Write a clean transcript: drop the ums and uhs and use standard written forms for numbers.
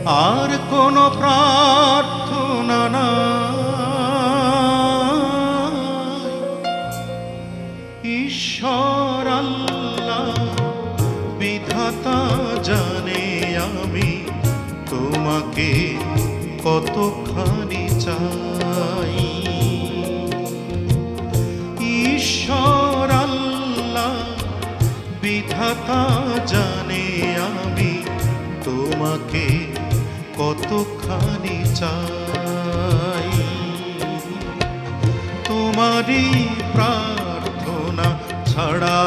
আর কোনো প্রার্থনা নাই। ঈশ্বর আল্লাহ বিধাতা জানে আমি তোমাকে কতখানি চাই। ঈশ্বর আল্লাহ বিধাতা জানে আমি তোমাকে কতখানি চাই। তোমারই প্রার্থনা ছাড়া